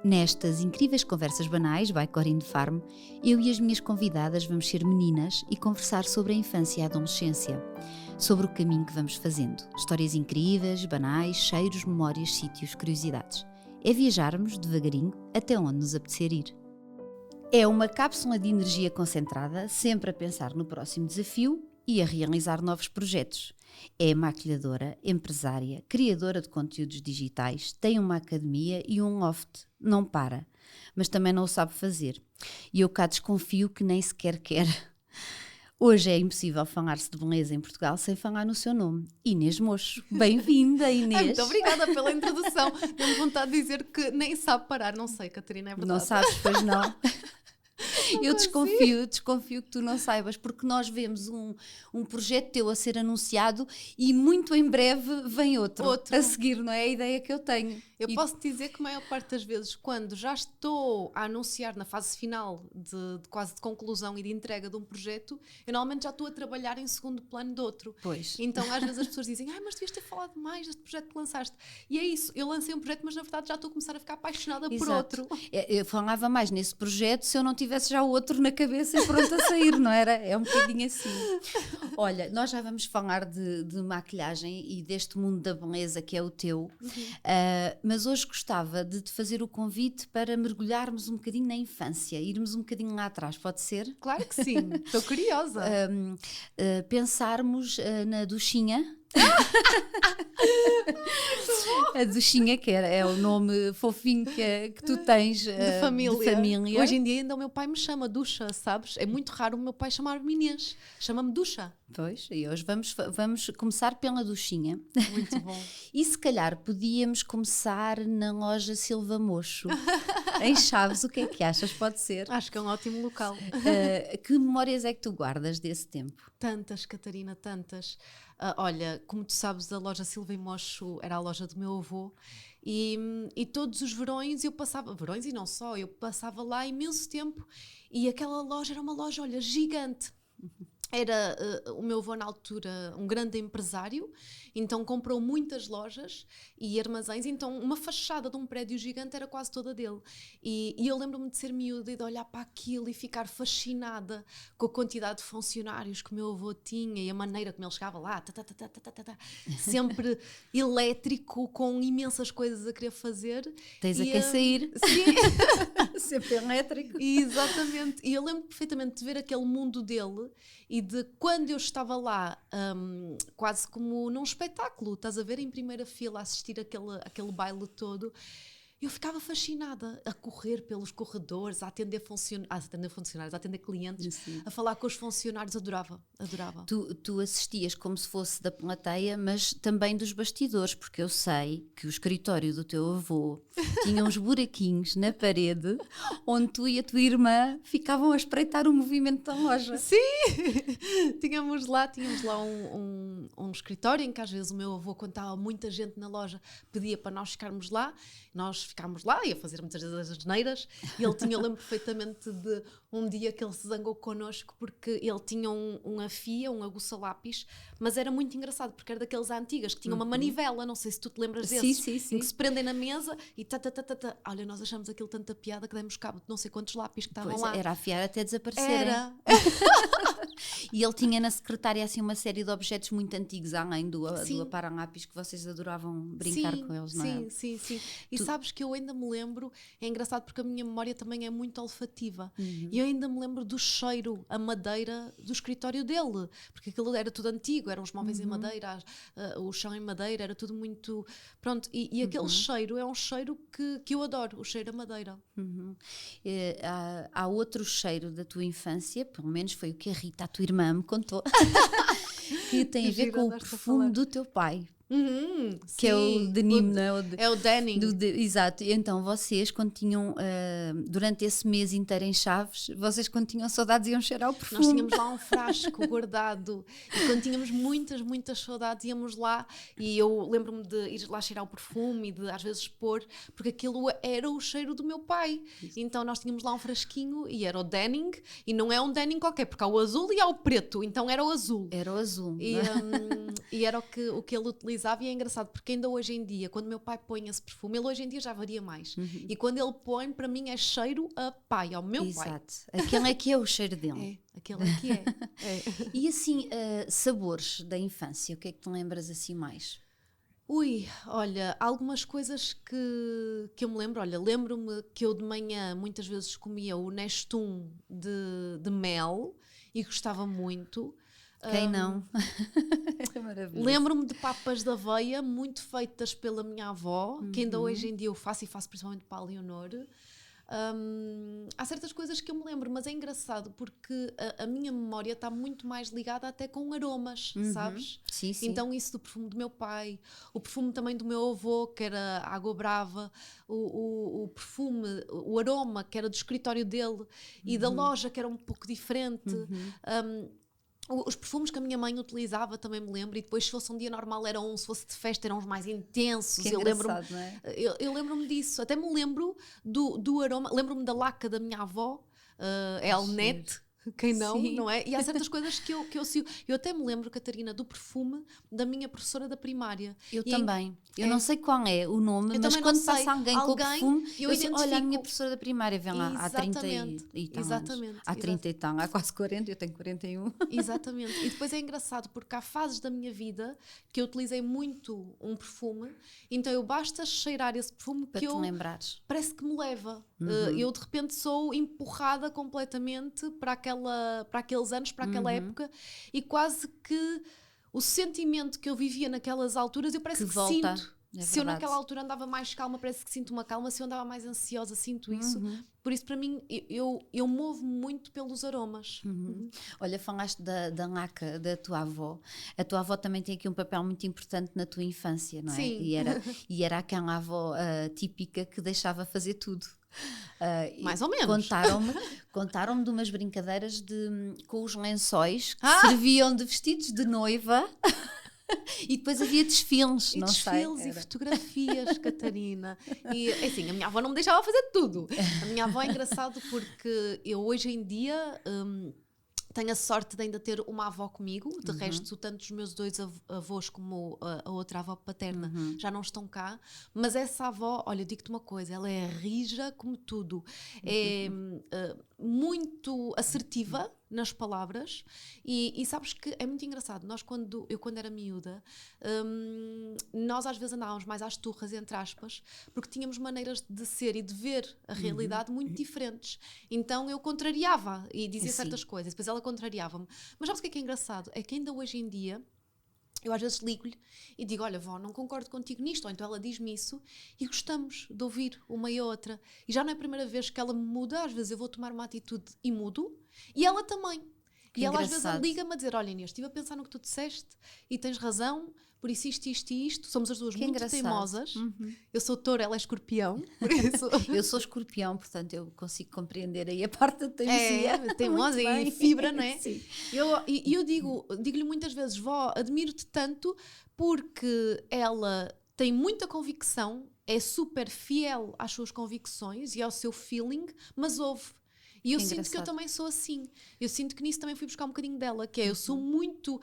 Nestas incríveis conversas banais, by Corinne Farm, eu e as minhas convidadas vamos ser meninas e conversar sobre a infância e a adolescência, sobre o caminho que vamos fazendo. Histórias incríveis, banais, cheiros, memórias, sítios, curiosidades. É viajarmos devagarinho até onde nos apetecer ir. É uma cápsula de energia concentrada, sempre a pensar no próximo desafio e a realizar novos projetos. É maquilhadora, empresária, criadora de conteúdos digitais, tem uma academia e um loft. Não para, mas também não o sabe fazer. E eu cá desconfio que nem sequer quer. Hoje é impossível falar-se de beleza em Portugal sem falar no seu nome. Inês Mocho. Bem-vinda, Inês. Muito obrigada pela introdução. Tenho vontade de dizer que nem sabe parar. Não sei, Catarina, é verdade. Não sabes, pois não. Eu desconfio que tu não saibas, porque nós vemos um projeto teu a ser anunciado e muito em breve vem outro a seguir, não é a ideia que eu tenho. Eu posso dizer que a maior parte das vezes, quando já estou a anunciar na fase final de quase de conclusão e de entrega de um projeto, eu normalmente já estou a trabalhar em segundo plano de outro. Pois. Então às vezes as pessoas dizem, mas devias ter falado mais deste projeto que lançaste. E é isso, eu lancei um projeto, mas na verdade já estou a começar a ficar apaixonada por outro. Eu falava mais nesse projeto se eu não tivesse já o outro na cabeça e pronto a sair, não era? É um bocadinho assim. Olha, nós já vamos falar de maquilhagem e deste mundo da beleza que é o teu, mas hoje gostava de te fazer o convite para mergulharmos um bocadinho na infância, irmos um bocadinho lá atrás, pode ser? Claro que sim, estou curiosa. Pensarmos na duchinha. A duchinha, que é o nome fofinho que tu tens de família. Hoje em dia ainda o meu pai me chama Ducha, sabes? É muito raro o meu pai chamar-me Inês, chama-me Ducha. Pois, e hoje vamos começar pela duchinha. Muito bom. E se calhar podíamos começar na loja Silva Mocho, em Chaves. O que é que achas? Pode ser? Acho que é um ótimo local. Que memórias é que tu guardas desse tempo? Tantas, Catarina, tantas. Olha, como tu sabes, a loja Silva e Mocho era a loja do meu avô e todos os verões eu passava, verões e não só, eu passava lá imenso tempo e aquela loja era uma loja, olha, gigante. Era o meu avô na altura um grande empresário, então comprou muitas lojas e armazéns, então uma fachada de um prédio gigante era quase toda dele. E eu lembro-me de ser miúda e de olhar para aquilo e ficar fascinada com a quantidade de funcionários que o meu avô tinha e a maneira como ele chegava lá, sempre elétrico, com imensas coisas a querer fazer. Tens a querer sair. Sim. Sempre elétrico. Exatamente. E eu lembro perfeitamente de ver aquele mundo dele e de quando eu estava lá, quase como num espetáculo, estás a ver, em primeira fila, a assistir aquele baile todo, eu ficava fascinada a correr pelos corredores, a atender funcionários, a atender clientes, sim, a falar com os funcionários, adorava. Tu assistias como se fosse da plateia, mas também dos bastidores, porque eu sei que o escritório do teu avô tinha uns buraquinhos na parede onde tu e a tua irmã ficavam a espreitar o movimento da loja. Sim! Tínhamos lá um escritório em que às vezes o meu avô, quando estava muita gente na loja, pedia para nós ficarmos lá. Nós ficámos lá e a fazer muitas vezes as asneiras e eu lembro perfeitamente de um dia que ele se zangou connosco porque ele tinha um afia, um aguça-lápis, mas era muito engraçado porque era daqueles antigas que tinha uma manivela, não sei se tu te lembras desses, sim. que se prendem na mesa e Olha, nós achamos aquilo tanta piada que demos cabo de não sei quantos lápis que estavam lá. Era afiar até desaparecerem. Era. E ele tinha na secretária assim uma série de objetos muito antigos, além do aparalápis, que vocês adoravam brincar com eles, não é? Sim. E sabes que eu ainda me lembro, é engraçado porque a minha memória também é muito olfativa, e eu ainda me lembro do cheiro, a madeira do escritório dele, porque aquilo era tudo antigo, eram os móveis em madeira, o chão em madeira, era tudo muito... Pronto, e aquele cheiro é um cheiro que eu adoro, o cheiro a madeira. Há outro cheiro da tua infância, pelo menos foi o que a Rita, a tua irmã, me contou, que tem a ver com o perfume do teu pai. Que sim, é o denim, não é? É o denim. Exato. E então vocês, quando tinham, durante esse mês inteiro em Chaves, vocês quando tinham saudades iam cheirar o perfume. Nós tínhamos lá um frasco guardado e quando tínhamos muitas saudades íamos lá e eu lembro-me de ir lá cheirar o perfume e de às vezes pôr, porque aquilo era o cheiro do meu pai. Então nós tínhamos lá um frasquinho e era o denim, e não é um denim qualquer, porque há o azul e há o preto, então era o azul. Era o azul. E era o que ele utilizava utilizava, e é engraçado porque ainda hoje em dia, quando meu pai põe esse perfume, ele hoje em dia já varia mais. E quando ele põe, para mim é cheiro a pai, ao meu pai. Exato. Aquele é que é o cheiro dele. Aquele é que é. E assim, sabores da infância, o que é que te lembras assim mais? Ui, olha, algumas coisas que eu me lembro. Olha, lembro-me que eu de manhã muitas vezes comia o Nestum de mel e gostava muito. Quem não? É maravilhoso. Lembro-me de papas de aveia muito feitas pela minha avó, que ainda hoje em dia eu faço, e faço principalmente para a Leonor. Há certas coisas que eu me lembro, mas é engraçado porque a minha memória está muito mais ligada até com aromas, sabes? Sim, sim. Então isso do perfume do meu pai, o perfume também do meu avô, que era Água Brava, o perfume, o aroma que era do escritório dele e da loja, que era um pouco diferente. Os perfumes que a minha mãe utilizava também me lembro, e depois se fosse um dia normal eram, se fosse de festa eram os mais intensos. Que engraçado, não é? Eu lembro-me disso, até me lembro do aroma, lembro-me da laca da minha avó, Elnete, quem não, Sim. não é? E há certas coisas que eu sigo. Eu até me lembro, Catarina, do perfume da minha professora da primária. Eu E também. Eu não sei qual é o nome, Eu mas também quando não sei. passa alguém com o perfume, eu sei, olha, a minha identifico. professora da primária vem lá há 30 e tal Exatamente. anos. Há 30 e tal, há quase 40, eu tenho 41. Exatamente. E depois é engraçado porque há fases da minha vida que eu utilizei muito um perfume, então eu basta cheirar esse perfume Para que te eu lembrares. parece que me leva. Eu de repente sou empurrada completamente para aqueles anos, para aquela época, e quase que o sentimento que eu vivia naquelas alturas eu parece Que que volta. sinto. É Se eu verdade. naquela altura andava mais calma, parece que sinto uma calma. Se eu andava mais ansiosa, sinto isso. Por isso, para mim, eu movo muito pelos aromas. Olha, falaste da laca da tua avó. A tua avó também tem aqui um papel muito importante na tua infância, não é? Sim. E era aquela avó típica que deixava fazer tudo. Mais ou menos. Contaram-me de umas brincadeiras com os lençóis que serviam de vestidos de noiva. E depois havia desfiles, E não desfiles sei. e fotografias, Catarina. E assim, a minha avó não me deixava fazer tudo. A minha avó é engraçado porque eu hoje em dia tenho a sorte de ainda ter uma avó comigo. De resto, tanto os meus dois avós como a outra avó paterna já não estão cá. Mas essa avó, olha, eu digo-te uma coisa, ela é rija como tudo. É muito assertiva nas palavras e sabes que é muito engraçado. Eu quando era miúda, nós às vezes andávamos mais às turras, entre aspas, porque tínhamos maneiras de ser e de ver a realidade muito diferentes. Então eu contrariava e dizia certas coisas, depois ela contrariava-me. Mas sabes o que é engraçado? É que ainda hoje em dia eu às vezes ligo-lhe e digo, olha vó, não concordo contigo nisto, ou então ela diz-me isso e gostamos de ouvir uma e outra. E já não é a primeira vez que ela me muda, às vezes eu vou tomar uma atitude e mudo, e ela também. Que e ela engraçado. às vezes liga-me a dizer, olha Inês, estive a pensar no que tu disseste e tens razão, por isso isto e isto, somos as duas Que muito engraçado. teimosas. Eu sou touro, ela é escorpião, por isso... Eu sou escorpião, portanto eu consigo compreender aí a parte da teimosia. Teimosa e fibra, não é? Sim. Eu digo-lhe muitas vezes, vó, admiro-te tanto porque ela tem muita convicção, é super fiel às suas convicções e ao seu feeling, mas ouve. E eu sinto que eu também sou assim. Eu sinto que nisso também fui buscar um bocadinho dela, que é eu sou muito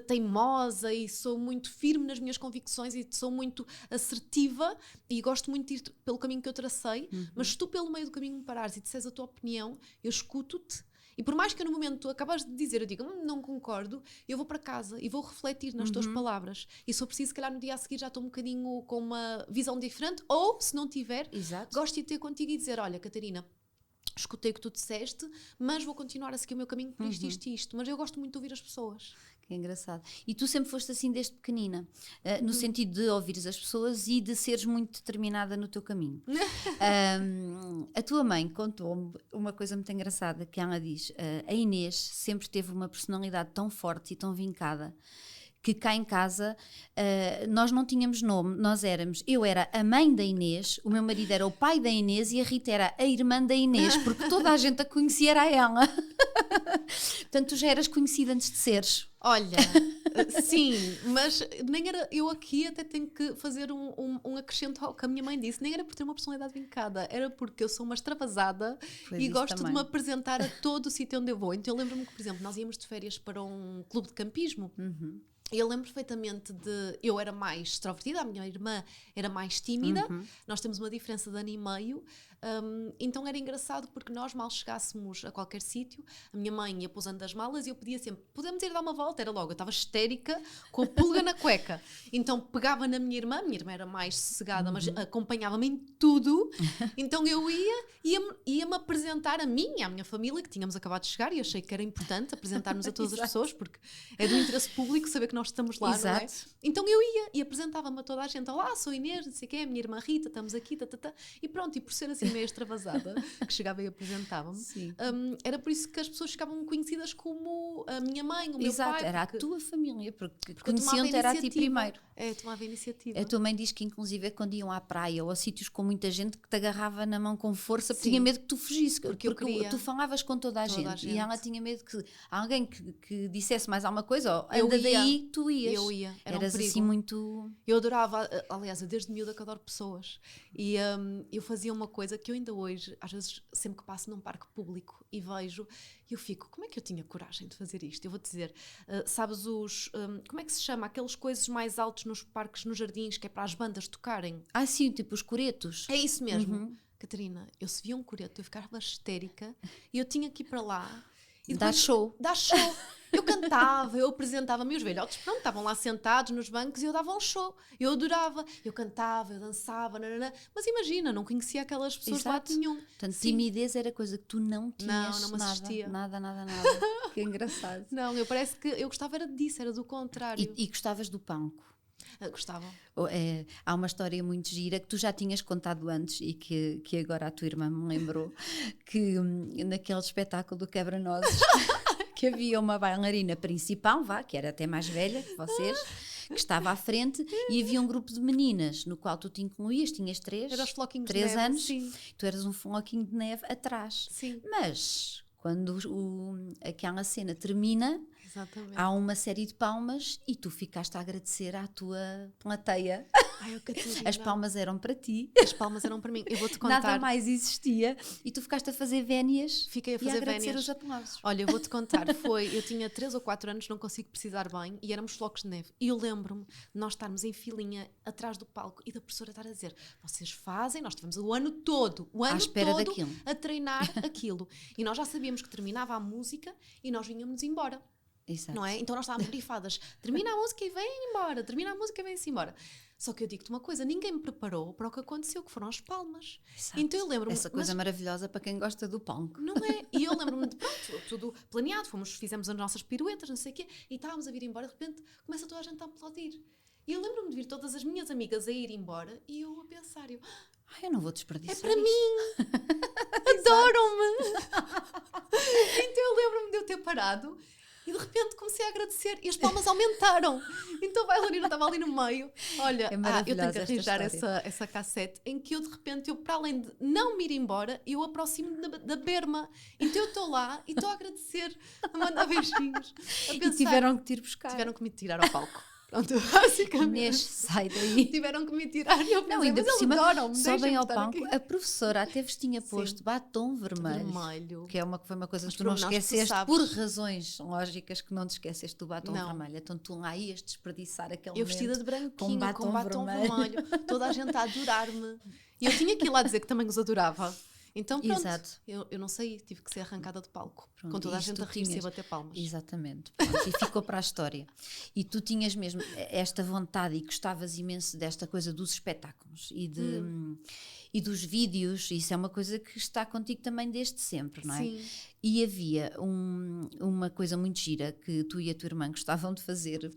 teimosa e sou muito firme nas minhas convicções e sou muito assertiva e gosto muito de ir pelo caminho que eu tracei, mas se tu pelo meio do caminho me parares e disseres a tua opinião, eu escuto-te. E por mais que no momento tu acabas de dizer, eu digo, não concordo, eu vou para casa e vou refletir nas tuas palavras. E se for preciso, se calhar no dia a seguir já estou um bocadinho com uma visão diferente, ou se não tiver, gosto de ter contigo e dizer, olha Catarina, escutei o que tu disseste, mas vou continuar a seguir o meu caminho por isto e isto. Mas eu gosto muito de ouvir as pessoas. Que engraçado. E tu sempre foste assim desde pequenina, no sentido de ouvires as pessoas e de seres muito determinada no teu caminho. A tua mãe contou-me uma coisa muito engraçada, que ela diz, a Inês sempre teve uma personalidade tão forte e tão vincada, que cá em casa nós não tínhamos nome, eu era a mãe da Inês, o meu marido era o pai da Inês e a Rita era a irmã da Inês, porque toda a gente a conhecia era ela. Portanto, tu já eras conhecida antes de seres. Olha, sim, mas nem era, eu aqui até tenho que fazer um acrescento ao que a minha mãe disse, nem era por ter uma personalidade vincada, era porque eu sou uma extravasada e gosto também de me apresentar a todo o sítio onde eu vou. Então eu lembro-me que, por exemplo, nós íamos de férias para um clube de campismo. Eu lembro perfeitamente eu era mais extrovertida, a minha irmã era mais tímida, nós temos uma diferença de ano e meio, então era engraçado porque nós mal chegássemos a qualquer sítio, a minha mãe ia pousando as malas e eu pedia sempre, podemos ir dar uma volta? Era logo, eu estava histérica, com a pulga na cueca, então pegava na minha irmã era mais sossegada, mas acompanhava-me em tudo, então eu ia-me apresentar a mim e à minha família, que tínhamos acabado de chegar, e achei que era importante apresentarmos a todas as pessoas, porque é do interesse público saber que nós estamos lá, não é? Então eu ia e apresentava-me a toda a gente, olá, sou Inês, não sei o quê, a minha irmã Rita, estamos aqui, e pronto, e por ser assim meio extravasada, que chegava e apresentava-me, era por isso que as pessoas ficavam conhecidas como a minha mãe, o meu pai. Era a tua família, porque conheciam-te era a ti primeiro. Tomava a iniciativa. A tua mãe diz que inclusive quando iam à praia ou a sítios com muita gente que te agarrava na mão com força, porque tinha medo que tu fugisses, porque tu falavas com toda a gente e ela tinha medo que alguém que dissesse mais alguma coisa, ou anda daí, tu ias. Eu ia, eras assim muito... Eu adorava, aliás, desde miúda que adoro pessoas, e eu fazia uma coisa que eu ainda hoje, às vezes, sempre que passo num parque público e vejo, eu fico, como é que eu tinha coragem de fazer isto? Eu vou-te dizer, sabes como é que se chama? Aquelas coisas mais altas nos parques, nos jardins, que é para as bandas tocarem. Sim, tipo os coretos. É isso mesmo. Catarina, eu se via um coreto, eu ficava histérica e eu tinha que ir para lá. E dá show. Eu cantava, eu apresentava-me, os velhotes, pronto, estavam lá sentados nos bancos e eu dava um show. Eu adorava, eu cantava, eu dançava, mas imagina, não conhecia aquelas pessoas lá nenhum. Portanto, timidez era coisa que tu não tinhas. Não me assistia. Nada. Que engraçado. Não, parece que eu gostava era disso, era do contrário. E gostavas do palco? Gostava. Há uma história muito gira que tu já tinhas contado antes e que agora a tua irmã me lembrou, que naquele espetáculo do Quebra-Nozes que havia uma bailarina principal, que era até mais velha que vocês, que estava à frente, e havia um grupo de meninas no qual tu te incluías, tinhas 3 anos, sim. Tu eras um floquinho de neve atrás. Sim. Mas quando aquela cena termina, exatamente, há uma série de palmas e tu ficaste a agradecer à tua plateia. As palmas eram para ti. As palmas eram para mim. Eu vou-te contar. Nada mais existia e tu ficaste a fazer vénias. Fiquei a fazer agradecer vénias. Os aplausos. Olha, eu vou-te contar. Eu tinha 3 ou 4 anos, não consigo precisar bem, e éramos flocos de neve. E eu lembro-me de nós estarmos em filinha atrás do palco e da professora estar a dizer, vocês fazem, nós tivemos o ano todo a treinar aquilo. E nós já sabíamos que terminava a música e nós vinhamos embora. Exato. Não é? Então nós estávamos grifadas, termina a música e vem embora, termina a música e vem-se embora. Só que eu digo-te uma coisa, ninguém me preparou para o que aconteceu, que foram as palmas. Exato. Então eu lembro-me... Essa coisa maravilhosa para quem gosta do palco. Não é? E eu lembro-me de, pronto, tudo planeado, fizemos as nossas piruetas, não sei o quê, e estávamos a vir embora, de repente começa toda a gente a aplaudir. E eu lembro-me de vir todas as minhas amigas a ir embora e eu a pensar, eu não vou desperdiçar. É para mim! Adoram-me! Então eu lembro-me de eu ter parado e de repente comecei a agradecer e as palmas aumentaram. Então a bailarina estava ali no meio. Olha, eu tenho que arranjar essa cassete em que eu de repente, para além de não me ir embora, eu aproximo-me da berma. Então eu estou lá e estou a agradecer, a mandar beijinhos. A pensar, e tiveram que te ir buscar. Tiveram que me tirar ao palco. Pronto, basicamente. Inês, sai daí. Tiveram que me tirar e eu pensei, ainda por cima, sobem ao palco. Aqui. A professora até vos tinha posto batom vermelho. Que foi uma coisa que tu não esqueceste por razões lógicas, que não te esqueceste do batom vermelho. Então tu lá ias desperdiçar aquele momento. Eu vestida de branquinho, com batom vermelho. Toda a gente a adorar-me. E eu tinha que ir lá dizer que também os adorava. Então pronto, eu não saí, tive que ser arrancada do palco, com toda a gente a rir-se e a bater palmas. Exatamente, pronto, e ficou para a história. E tu tinhas mesmo esta vontade e gostavas imenso desta coisa dos espetáculos e dos vídeos, isso é uma coisa que está contigo também desde sempre, não é? Sim. E havia uma coisa muito gira que tu e a tua irmã gostavam de fazer,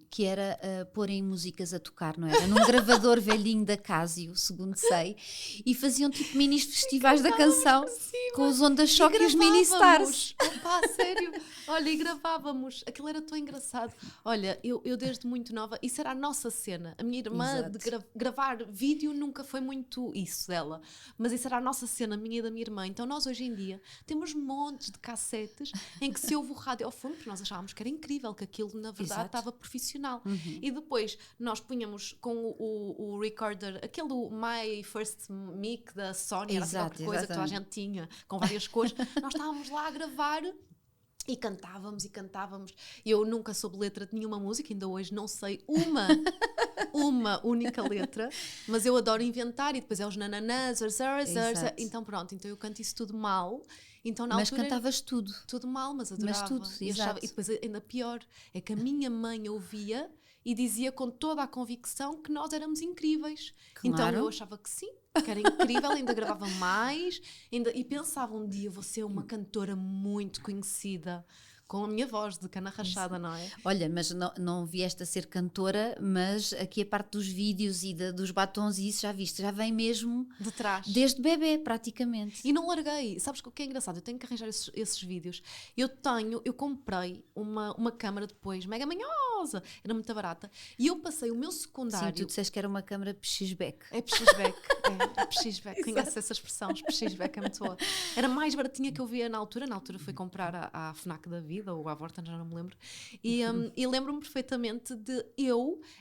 que era porem músicas a tocar, não era? Num gravador velhinho da Casio, segundo sei, e faziam tipo mini festivais da canção com os Ondas Choque e os Mini Stars. Opa, sério? Olha, e gravávamos, aquilo era tão engraçado. Olha, eu desde muito nova, isso era a nossa cena. A minha irmã de gravar vídeo nunca foi muito isso dela, mas isso era a nossa cena, a minha e da minha irmã. Então nós hoje em dia temos montes de cassetes em que se ouve o rádio ao fundo, porque nós achávamos que era incrível, que aquilo na verdade estava profissional. E depois nós punhamos com o recorder, aquele do My First Mic da Sony, era qualquer coisa que toda a gente tinha, com várias cores. Nós estávamos lá a gravar E cantávamos e cantávamos. Eu nunca soube letra de nenhuma música, ainda hoje não sei uma única letra, mas eu adoro inventar e depois é os nananãs, Exato. então pronto, então eu canto isso tudo mal. Então, na Mas altura cantavas tudo. tudo mal, mas adorava. Mas tudo, E exato. e depois ainda pior, é que a minha mãe ouvia e dizia com toda a convicção que nós éramos incríveis. Então Claro. eu achava que sim, que era incrível, ainda gravava mais, e pensava um dia vou ser uma cantora muito conhecida, com a minha voz de cana rachada, não é? Olha, mas não vieste a ser cantora, mas aqui a parte dos vídeos e dos batons e isso já viste, já vem mesmo De trás. desde bebê, praticamente. E não larguei. Sabes o que é engraçado? Eu tenho que arranjar esses vídeos. Eu comprei uma câmara depois, mega manhosa, era muito barata, e eu passei o meu Sim, secundário. tu disseste que era uma câmara PX-Back. É PX-Back, é PX-Back, conheces essa expressão, PX-Back é muito boa. Era mais baratinha que eu via na altura fui comprar à FNAC da vida, ou à Vorten, já não me lembro, e lembro-me perfeitamente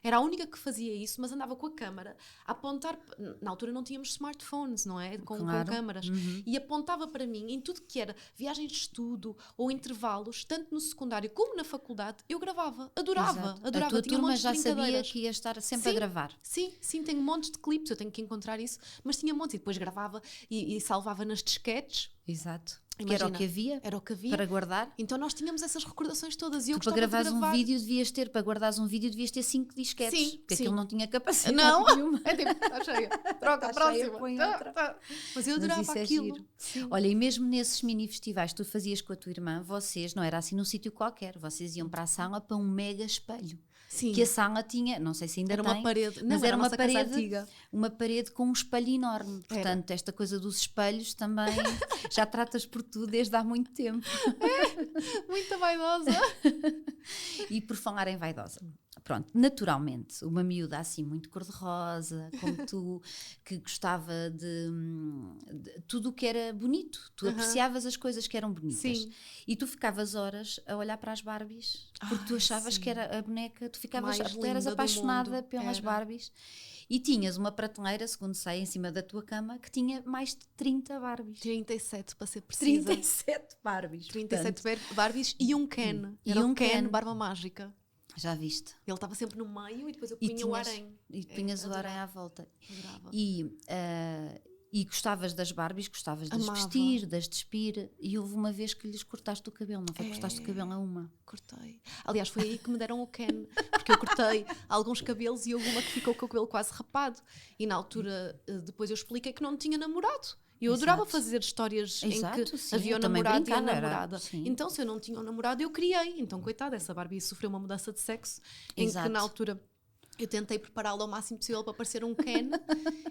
era a única que fazia isso, mas andava com a câmara a apontar, na altura não tínhamos smartphones, não é? Com câmaras, e apontava para mim em tudo que era viagens de estudo ou intervalos, tanto no secundário como na faculdade, eu gravava, adorava, Exato. adorava. A tua Tinha turma montes de já sabia brincadeiras. que ia estar sempre a Sim. gravar. Sim, tenho montes de clipes, eu tenho que encontrar isso, mas tinha montes, e depois gravava e salvava nas disquetes. Exato. Que Imagina, era o que havia era o que havia para guardar. Então nós tínhamos essas recordações todas e eu Tu, para gostava de gravares gravar. um vídeo devias ter, para guardares um vídeo devias ter 5 disquetes, Sim, porque sim. aquilo não tinha capacidade Não, nenhuma. é tipo, está cheia, troca, Tá próxima. cheia, põe Tá, outra. tá. Mas eu Mas adorava isso é aquilo. giro. Sim. Olha, e mesmo nesses mini festivais que tu fazias com a tua irmã, vocês, não era assim num sítio qualquer, vocês iam para a sala para um mega espelho. Sim. Que a sala tinha, não sei se ainda Era tem, uma parede, mas não, era a uma nossa casa parede, antiga. uma parede com um espelho enorme. Portanto, esta coisa dos espelhos também já tratas por tu desde há muito tempo. Muito vaidosa. E por falar em vaidosa, pronto, naturalmente, uma miúda assim muito cor-de-rosa, como tu, que gostava de tudo o que era bonito, tu apreciavas as coisas que eram bonitas. Sim. E tu ficavas horas a olhar para as Barbies, porque tu achavas que era a boneca, tu ficavas, Mais tu eras linda do apaixonada mundo. pelas Era. Barbies. E tinhas uma prateleira, segundo sei, em cima da tua cama, que tinha mais de 30 Barbies. 37 para ser precisa. 37 Barbies. 37 Barbies e um Ken. E Era um o Ken, Ken. barba mágica. Já viste? Ele estava sempre no meio e depois eu E punha o harém. E punhas o adorava. harém à volta. Adorava. E gostavas das Barbies, gostavas de as Amava. vestir, de as despir. E houve uma vez que lhes cortaste o cabelo, não foi? Cortaste o cabelo a uma. Cortei. Aliás, foi aí que me deram o Ken, porque eu cortei alguns cabelos e houve uma que ficou com o cabelo quase rapado. E na altura, depois eu expliquei que não tinha namorado. E eu adorava fazer histórias em que Sim, havia o eu também namorado e a brincava, namorada. sim. Então, se eu não tinha um namorado, eu criei. Então, coitada, essa Barbie sofreu uma mudança de sexo em que na altura eu tentei prepará-la ao máximo possível para parecer um Ken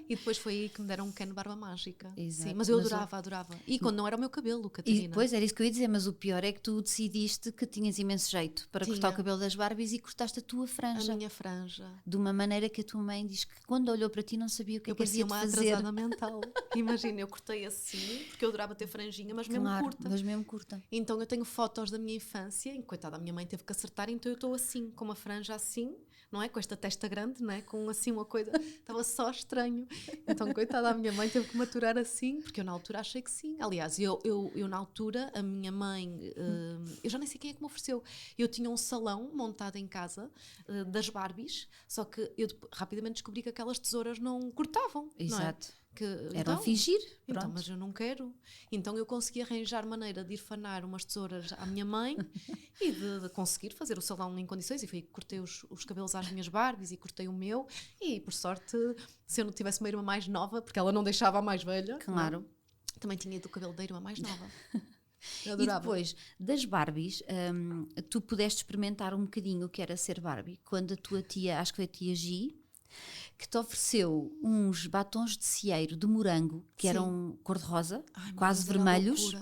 e depois foi aí que me deram um Ken barba mágica. Exato. Sim, mas eu adorava. E quando não era o meu cabelo, Catarina. E depois era isso que eu ia dizer, mas o pior é que tu decidiste que tinhas imenso jeito para cortar o cabelo das Barbies e cortaste a tua franja. A minha franja. De uma maneira que a tua mãe diz que quando olhou para ti não sabia o que Eu é que havia parecia de uma fazer. atrasada mental. Imagina, eu cortei assim, porque eu adorava ter franjinha, mas mesmo Claro, curta. mas mesmo curta. Então eu tenho fotos da minha infância, e coitada, a minha mãe teve que acertar, então eu estou assim, com uma franja assim, não é? Com esta testa grande, não é? Com assim uma coisa, estava só estranho. Então, coitada, a minha mãe teve que maturar assim, porque eu na altura achei que sim. Aliás, eu na altura, a minha mãe, eu já nem sei quem é que me ofereceu. Eu tinha um salão montado em casa das Barbies, só que eu rapidamente descobri que aquelas tesouras não cortavam. Exato. Não é? Que, Era a fingir. Então, Pronto. mas eu não quero. Então eu consegui arranjar maneira de ir fanar umas tesouras à minha mãe e de conseguir fazer o salão em condições. E foi aí que cortei os cabelos às minhas Barbies e cortei o meu. E por sorte, se eu não tivesse uma irmã mais nova, porque ela não deixava a mais velha, Claro. não, também tinha ido o cabelo da irmã mais nova. Eu E adorava. depois das Barbies, tu pudeste experimentar um bocadinho o que era ser Barbie quando a tua tia, acho que foi a tia Gi, que te ofereceu uns batons de cieiro de morango que eram cor-de-rosa, quase vermelhos,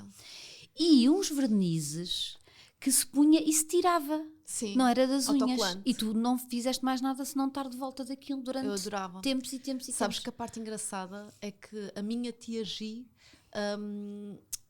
e uns vernizes que se punha e se tirava. Sim. Não era das unhas. Autocolante. E tu não fizeste mais nada senão estar de volta daquilo durante Eu adorava. tempos e tempos e Sabes tempos. que a parte engraçada é que a minha tia Gi,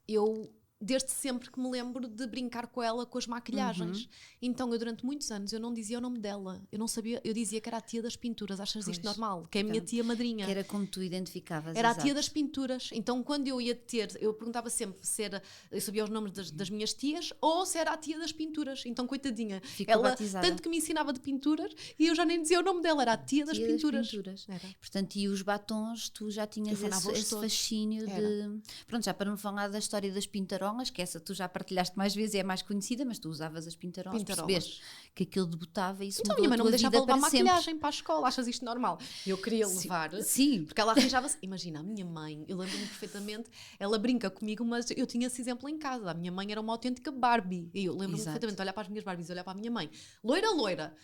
eu desde sempre que me lembro de brincar com ela com as maquilhagens. Então eu durante muitos anos eu não dizia o nome dela, eu não sabia, eu dizia que era a tia das pinturas. Achas isto normal? Que é a minha tia madrinha. Que era como tu identificavas. Era a tia das pinturas. Então quando eu ia ter, eu perguntava sempre se era, eu sabia os nomes das minhas tias ou se era a tia das pinturas. Então coitadinha, Ficou ela batizada. tanto que me ensinava de pinturas e eu já nem dizia o nome dela, era a tia das pinturas. Era. Portanto, e os batons, tu já tinhas esse fascínio de... Pronto, já para não falar da história das pintarolas, que essa tu já partilhaste mais vezes e é mais conhecida, mas tu usavas as pintarolas, percebeste que aquilo debutava e isso então, mudou a minha mãe a não tua me deixava vida levar para maquilhagem sempre. para a escola, achas isto normal? Eu queria levar, porque ela arranjava-se, imagina, a minha mãe, eu lembro-me perfeitamente, ela brinca comigo, mas eu tinha esse exemplo em casa, a minha mãe era uma autêntica Barbie, e eu lembro-me perfeitamente de olhar para as minhas Barbies, olhar para a minha mãe, loira,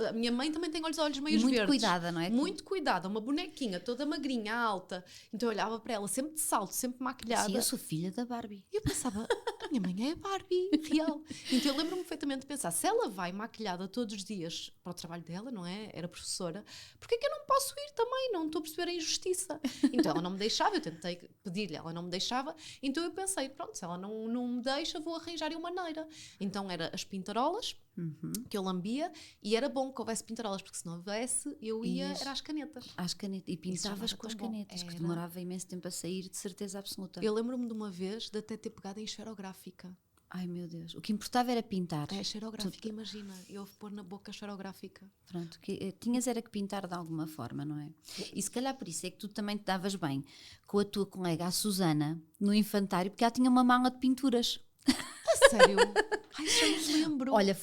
a minha mãe também tem olhos meios muito verdes. Cuidada, não é? Muito cuidada, uma bonequinha, toda magrinha, alta, então eu olhava para ela, sempre de salto, sempre maquilhada. Sim, eu sou filha da Barbie. E eu pensava, a minha mãe é a Barbie, real. Então eu lembro-me perfeitamente de pensar, se ela vai maquilhada todos os dias para o trabalho dela, não é? Era professora, porque é que eu não posso ir também? Não estou a perceber a injustiça. Então ela não me deixava, eu tentei pedir-lhe, ela não me deixava, então eu pensei, pronto, se ela não me deixa, vou arranjar uma maneira. Então era as pintarolas, que eu lambia, e era bom que houvesse pintarolas, porque se não houvesse, eu ia, era às canetas. Às canetas, e pintavas com as canetas, que demorava imenso tempo a sair, de certeza absoluta. Eu lembro-me de uma vez de até ter pegado em esferográfica. Ai meu Deus, o que importava era pintar. É, esferográfica, imagina, eu pôr na boca esferográfica. Pronto, tinhas era que pintar de alguma forma, não é? E se calhar por isso é que tu também te davas bem com a tua colega, a Susana, no infantário, porque ela tinha uma mala de pinturas. A sério? Ai, já me lembro. Olha,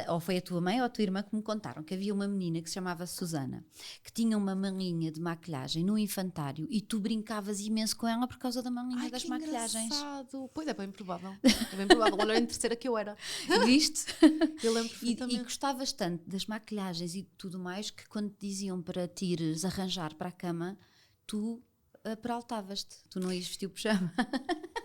ou foi a tua mãe ou a tua irmã que me contaram que havia uma menina que se chamava Susana, que tinha uma malinha de maquilhagem no infantário e tu brincavas imenso com ela por causa da malinha das maquilhagens. Engraçado. Pois é, bem provável. É bem provável. Olha, em terceira que eu era. Viste? Eu lembro perfeitamente. E gostavas tanto das maquilhagens e tudo mais que quando te diziam para te ires arranjar para a cama, tu peraltavas-te. Tu não ias vestir o pijama.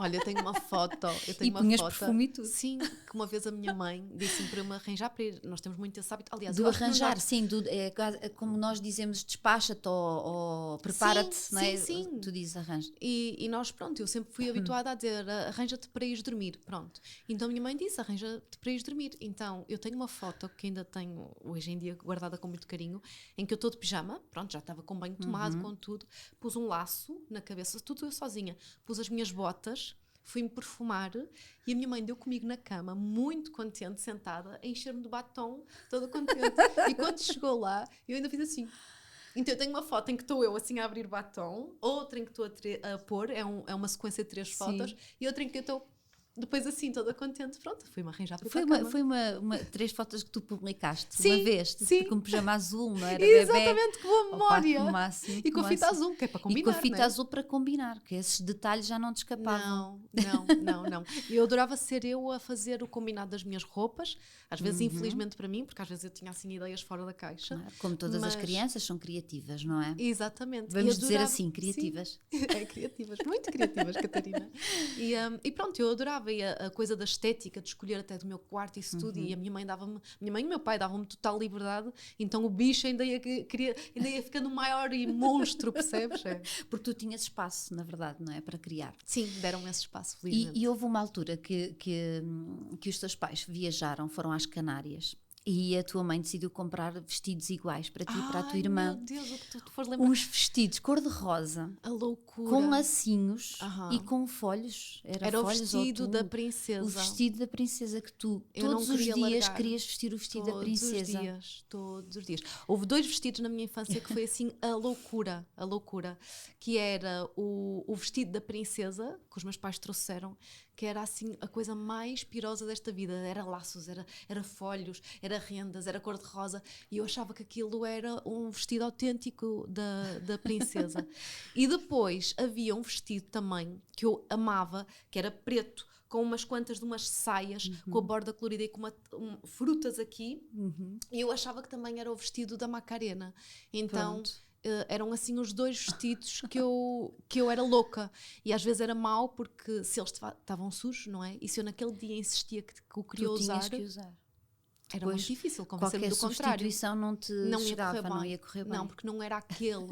Olha, eu tenho uma foto. E punhas perfume e tudo. Sim, que uma vez a minha mãe disse-me para eu me arranjar para ir. Nós temos muito esse hábito. Aliás, do arranjar, sim. É como nós dizemos, despacha-te ou prepara-te, não é? Sim. Tu dizes arranja. E nós, pronto, eu sempre fui habituada a dizer arranja-te para ir dormir, pronto. Então a minha mãe disse arranja-te para ir dormir. Então eu tenho uma foto que ainda tenho hoje em dia guardada com muito carinho, em que eu estou de pijama, pronto, já estava com banho tomado, com tudo, pus um laço na cabeça, tudo eu sozinha, pus as minhas botas, fui-me perfumar e a minha mãe deu comigo na cama, muito contente, sentada, a encher-me de batom, toda contente. E quando chegou lá, eu ainda fiz assim. Então eu tenho uma foto em que estou eu assim a abrir batom, outra em que estou a pôr, é uma sequência de 3 fotos, e outra em que eu estou depois assim toda contente, pronto, fui-me arranjar para a cama. Foi 3 fotos que tu publicaste sim, uma vez, com um pijama azul, não era? Exatamente, com a memória. Máximo, e com a fita azul, que é para combinar. E com a fita azul para combinar, que esses detalhes já não te escapavam. Não. Eu adorava ser eu a fazer o combinado das minhas roupas, às vezes infelizmente para mim, porque às vezes eu tinha assim ideias fora da caixa. Claro, como todas as crianças são criativas, não é? Exatamente. Vamos dizer assim, criativas. Sim. Criativas, muito criativas, Catarina. E pronto, eu adorava a coisa da estética, de escolher até do meu quarto e isso tudo, e a minha mãe e o meu pai davam-me total liberdade, então o bicho ainda ia ficando maior e monstro, percebes? É. Porque tu tinhas espaço, na verdade, não é? Para criar. Sim, deram esse espaço, felizmente. E houve uma altura que os teus pais viajaram, foram às Canárias. E a tua mãe decidiu comprar vestidos iguais para ti e para a tua irmã. Meu Deus, o que tu fores lembrar. Uns vestidos cor-de-rosa. A loucura. Com lacinhos e com folhos. Era folhos, o vestido da princesa. O vestido da princesa que tu todos os dias querias vestir o vestido da princesa. Todos os dias. Houve 2 vestidos na minha infância que foi assim a loucura. Que era o vestido da princesa, que os meus pais trouxeram, que era assim a coisa mais pirosa desta vida. Era laços, era folhos, era rendas, era cor-de-rosa, e eu achava que aquilo era um vestido autêntico da princesa. E depois havia um vestido também que eu amava, que era preto, com umas quantas de umas saias, com a borda colorida e com frutas aqui, e eu achava que também era o vestido da Macarena. Então... eram assim os 2 vestidos que eu era louca, e às vezes era mau porque se eles estavam sujos, não é? E se eu naquele dia insistia que o queria usar, era muito difícil convencer-me do contrário. Qualquer substituição não te chegava, não ia correr bem. Não, porque não era aquele.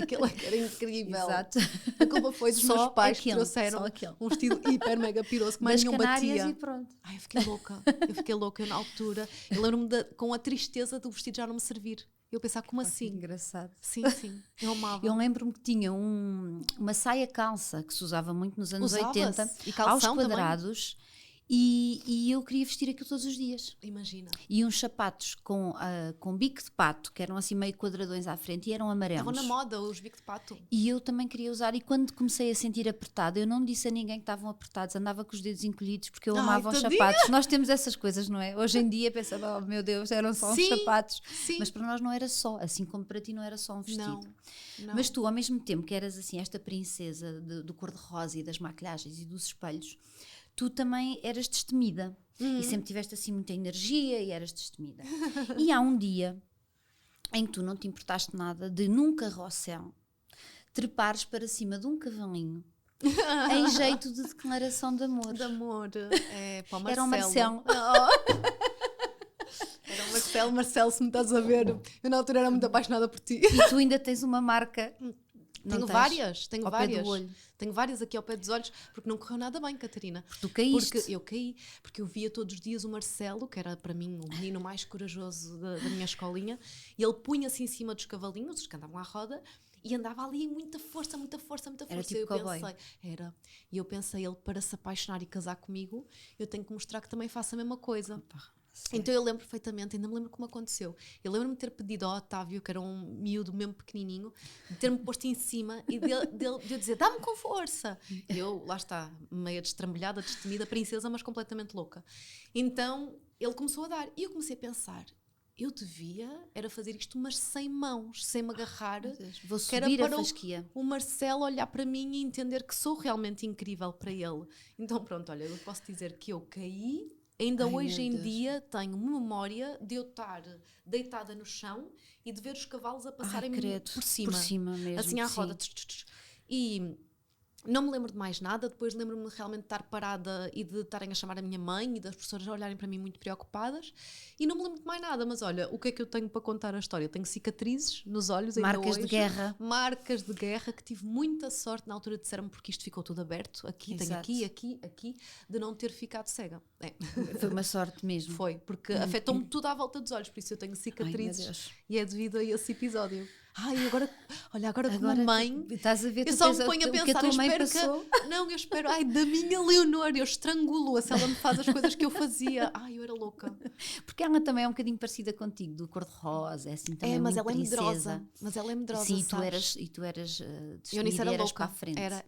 Aquele que era incrível. Exato. A culpa foi dos meus pais que trouxeram só um vestido hiper mega piroso que mais das nenhum Canárias batia. e pronto. Ai, eu fiquei louca, eu na altura. Eu lembro-me com a tristeza do vestido já não me servir. Eu pensava, como assim? Engraçado. Sim, eu amava. Eu lembro-me que tinha uma saia calça que se usava muito nos anos Usava-se. 80, E calção aos quadrados, e eu queria vestir aquilo todos os dias. Imagina. E uns sapatos com bico de pato, que eram assim meio quadradões à frente e eram amarelos. Estavam na moda os bico de pato. E eu também queria usar, e quando comecei a sentir apertada, eu não disse a ninguém que estavam apertados, andava com os dedos encolhidos porque eu amava os tadinha. sapatos. Nós temos essas coisas, não é? Hoje em dia pensava, oh meu Deus, eram só uns sapatos. Sim. Mas para nós não era só, assim como para ti não era só um vestido. Não. Mas tu, ao mesmo tempo que eras assim esta princesa do cor-de-rosa e das maquilhagens e dos espelhos, tu também eras destemida. E sempre tiveste assim muita energia e eras destemida. E há um dia em que tu não te importaste nada de num carrossel trepares para cima de um cavalinho em jeito de declaração de amor. De amor. Para o Marcelo. Era o Marcelo. Era o Marcelo, se me estás a ver. Eu na altura era muito apaixonada por ti. E tu ainda tens uma marca. Tenho várias. Ao pé do olho. Tenho várias aqui ao pé dos olhos, porque não correu nada bem, Catarina. Porque tu caíste. Porque eu caí, porque eu via todos os dias o Marcelo, que era para mim o menino mais corajoso da minha escolinha, e ele punha-se em cima dos cavalinhos, os que andavam à roda, e andava ali em muita força. Era tipo eu cowboy. E eu pensei, ele para se apaixonar e casar comigo, eu tenho que mostrar que também faço a mesma coisa. Então eu lembro perfeitamente, ainda me lembro como aconteceu. Eu lembro-me de ter pedido ao Otávio, que era um miúdo mesmo pequenininho, de ter-me posto em cima e de eu dizer, dá-me com força. E eu, lá está, meia destrambelhada, destemida, princesa, mas completamente louca. Então ele começou a dar. E eu comecei a pensar, eu devia era fazer isto, mas sem mãos, sem me agarrar. Vou que era subir a para fasquia. o Marcelo olhar para mim e entender que sou realmente incrível para ele. Então pronto, olha, eu posso dizer que eu caí. Ainda hoje em dia tenho memória de eu estar deitada no chão e de ver os cavalos a passarem por cima. Por cima mesmo. Assim à sim. roda. E não me lembro de mais nada. Depois lembro-me realmente de estar parada e de estarem a chamar a minha mãe e das professoras a olharem para mim muito preocupadas. E não me lembro de mais nada. Mas olha, o que é que eu tenho para contar a história? Eu tenho cicatrizes nos olhos ainda Marcas hoje. de guerra. Marcas de guerra, que tive muita sorte. Na altura disseram-me porque isto ficou tudo aberto. Aqui, Exato. tenho aqui, de não ter ficado cega. Foi uma sorte mesmo. Foi, porque afetou-me tudo à volta dos olhos, por isso eu tenho cicatrizes e é devido a esse episódio. Agora como mãe, estás a ver, eu só me ponho a pensar, eu espero, da minha Leonor, eu estrangulo-a se ela me faz as coisas que eu fazia. Eu era louca. Porque ela também é um bocadinho parecida contigo, do cor-de-rosa, é assim também mas muito ela princesa. é medrosa. Sim, sabes? e tu eras Eu nisso era eras louca. para a frente. Era.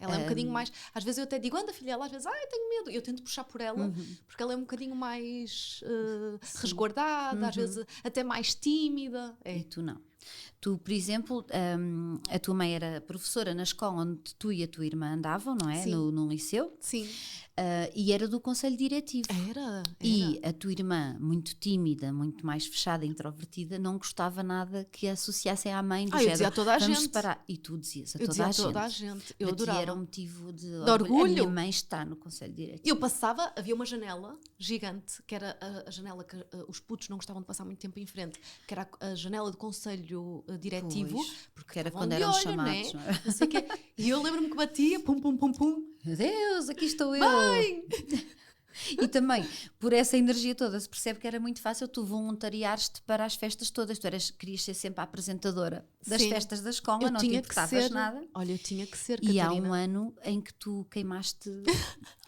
Ela é um bocadinho mais. Às vezes eu até digo, anda filha, ela às vezes, eu tenho medo. Eu tento puxar por ela, porque ela é um bocadinho mais resguardada, às vezes até mais tímida. E tu não. Tu, por exemplo, a tua mãe era professora na escola onde tu e a tua irmã andavam, não é? Sim. No liceu. Sim. E era do conselho diretivo. Era. E a tua irmã, muito tímida, muito mais fechada, introvertida, não gostava nada que a associassem à mãe do género. Eu dizia a toda a Vamos gente. separar. E tu dizias a Eu toda dizia a a gente. toda a gente. Eu Para ti adorava. era um motivo de orgulho. A minha mãe está no conselho diretivo. Eu passava, havia uma janela gigante, que era a janela que os putos não gostavam de passar muito tempo em frente, que era a janela do conselho diretivo. Pois, porque era estavam quando de eram olho, chamados. né? Não é? Não sei o quê. E eu lembro-me que batia, pum, pum, pum, pum. Meu Deus, aqui estou eu. Mãe! E também, por essa energia toda, se percebe que era muito fácil tu voluntariares-te para as festas todas. Tu querias ser sempre a apresentadora das Sim. festas da escola, Eu não te tinha que importavas ser. nada. Olha, eu tinha que ser, E há Catarina. um ano em que tu queimaste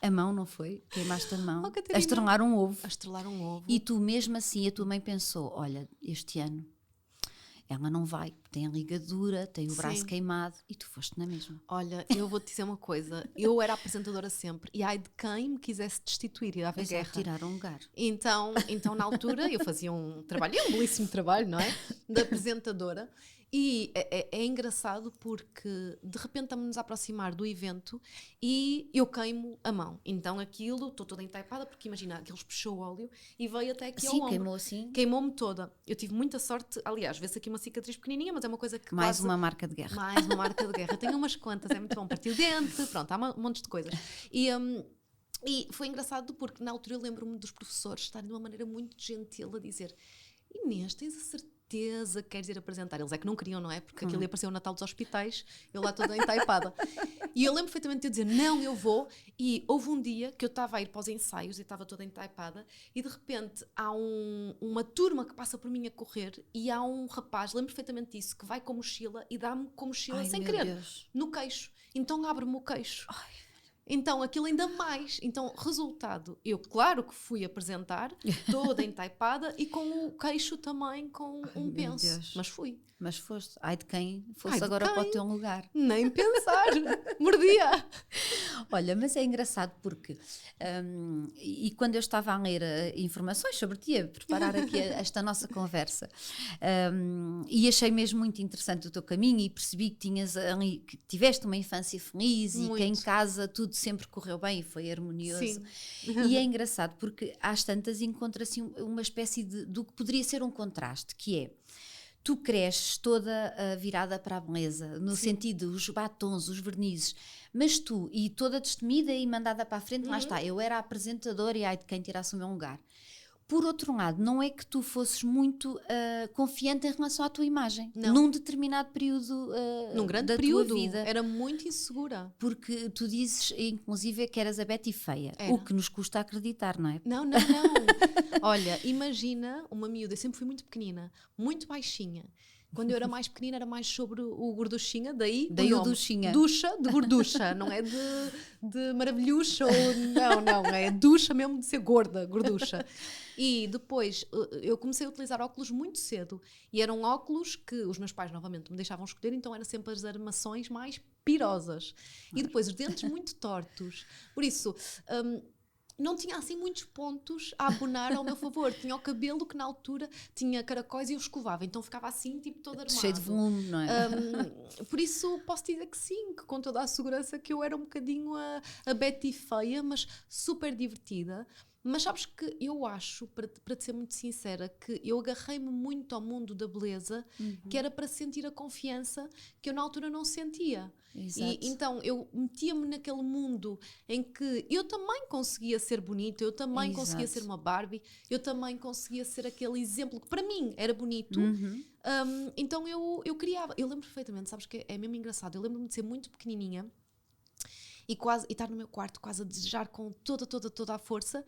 a mão, não foi? Queimaste a mão Oh, Catarina. a estrelar um ovo. A estrelar um ovo. E tu mesmo assim, a tua mãe pensou, olha, este ano ela não vai, tem a ligadura, tem o braço Sim. queimado, e tu foste na mesma. Olha, eu vou-te dizer uma coisa. Eu era apresentadora sempre. E ai de quem me quisesse destituir e dava Pois é, guerra. tirar um lugar. Então, na altura, eu fazia um belíssimo trabalho, não é? De apresentadora. E é engraçado porque de repente estamos-nos a aproximar do evento e eu queimo a mão. Então aquilo, estou toda entaipada, porque imagina, aqueles puxou óleo e veio até aqui ao Sim, ombro. queimou assim. Queimou-me toda. Eu tive muita sorte, aliás, vê-se aqui uma cicatriz pequenininha, mas é uma coisa que Mais quase... uma marca de guerra. Mais uma marca de guerra. Eu tenho umas quantas, é muito bom. Partiu o dente, pronto, há montes de coisas. E foi engraçado porque na altura eu lembro-me dos professores estarem de uma maneira muito gentil a dizer: Inês, tens a certeza certeza que queres ir apresentar. Eles é que não queriam, não é? Porque aquilo ia aparecer o Natal dos hospitais, eu lá toda entaipada. E eu lembro perfeitamente de eu dizer, não, eu vou. E houve um dia que eu estava a ir para os ensaios e estava toda entaipada e de repente há uma turma que passa por mim a correr e há um rapaz, lembro perfeitamente disso, que vai com mochila e dá-me com mochila sem querer, Deus. no queixo. Então abre-me o queixo. Então, aquilo ainda mais. Então, resultado, eu claro que fui apresentar, toda entaipada e com o queixo também com um penso. Mas fui. Mas foste. Ai de quem fosse Ai de agora quem? para o teu lugar. Nem pensar. Mordia. Olha, mas é engraçado porque e quando eu estava a ler informações sobre ti, a preparar aqui esta nossa conversa, e achei mesmo muito interessante o teu caminho e percebi que tinhas ali, que tiveste uma infância feliz Muito. e que em casa tudo sempre correu bem e foi harmonioso. Sim. E é engraçado porque às tantas encontra-se uma espécie do que poderia ser um contraste, que é tu cresces toda virada para a beleza, no sentido, os batons, os vernizes, mas tu, e toda destemida e mandada para a frente, lá está, eu era a apresentadora e ai de quem tirasse o meu lugar. Por outro lado, não é que tu fosses muito confiante em relação à tua imagem, num determinado período Num grande da período, tua vida. era muito insegura. Porque tu dizes, inclusive, que eras a Betty feia, Era. o que nos custa acreditar, não é? Não. Olha, imagina uma miúda, eu sempre fui muito pequenina, muito baixinha. Quando eu era mais pequenina era mais sobre o gorduchinha, daí o nome. duchinha. Ducha de gorducha, não é de maravilhucha ou não, é ducha mesmo de ser gorda, gorducha. E depois eu comecei a utilizar óculos muito cedo e eram óculos que os meus pais novamente me deixavam escolher, então eram sempre as armações mais pirosas. E depois os dentes muito tortos. Por isso... não tinha assim muitos pontos a abonar ao meu favor. Tinha o cabelo que na altura tinha caracóis e eu escovava, então ficava assim, tipo, todo armado. Cheio de volume, não é? Por isso posso dizer que sim, que com toda a segurança que eu era um bocadinho a Betty feia, mas super divertida. Mas sabes que eu acho, para te ser muito sincera, que eu agarrei-me muito ao mundo da beleza, que era para sentir a confiança que eu na altura não sentia. Exato. E então eu metia-me naquele mundo em que eu também conseguia ser bonita, eu também conseguia ser uma Barbie, eu também conseguia ser aquele exemplo que para mim era bonito. Então eu criava, eu lembro perfeitamente, sabes que é mesmo engraçado, eu lembro-me de ser muito pequenininha e estar no meu quarto quase a desejar com toda a força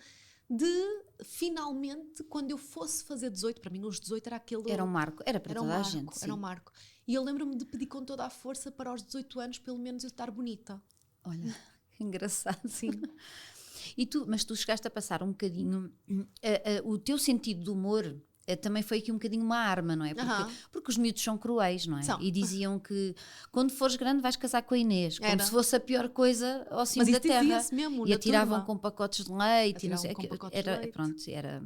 de finalmente, quando eu fosse fazer 18, para mim os 18 era aquele... Era um marco, era para toda a gente. Era um marco. E eu lembro-me de pedir com toda a força para aos 18 anos pelo menos eu estar bonita. Olha, que engraçado. Sim. Mas tu chegaste a passar um bocadinho o teu sentido de humor também foi aqui um bocadinho uma arma, não é? Porque os miúdos são cruéis, não é? São. E diziam que quando fores grande vais casar com a Inês, como Era. se fosse a pior coisa ao cimo da terra. Dizia-se mesmo, E atiravam turma. com pacotes de leite. E não sei, Atiravam com pacotes de leite. Pronto, era...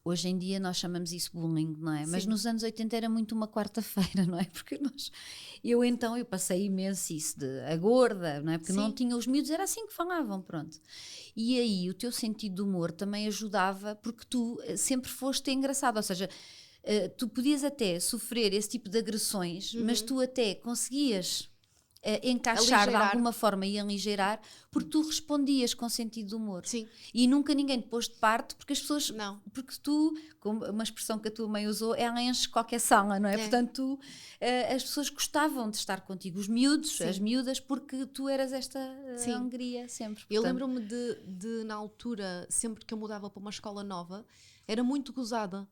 Hoje em dia nós chamamos isso bullying, não é? Mas Sim. nos anos 80 era muito uma quarta-feira, não é? Porque eu passei imenso isso de a gorda, não é? Porque não tinha os miúdos, era assim que falavam, pronto. E aí o teu sentido de humor também ajudava, porque tu sempre foste engraçado, ou seja, tu podias até sofrer esse tipo de agressões, mas tu até conseguias encaixar de alguma forma e aligeirar, porque tu respondias com sentido de humor. Sim. E nunca ninguém te pôs de parte, porque as pessoas... Não. Porque tu, como uma expressão que a tua mãe usou, ela enche qualquer sala, não é? Portanto, as pessoas gostavam de estar contigo, os miúdos, as miúdas, porque tu eras esta alegria sempre. Eu lembro-me de, na altura, sempre que eu mudava para uma escola nova, era muito gozada.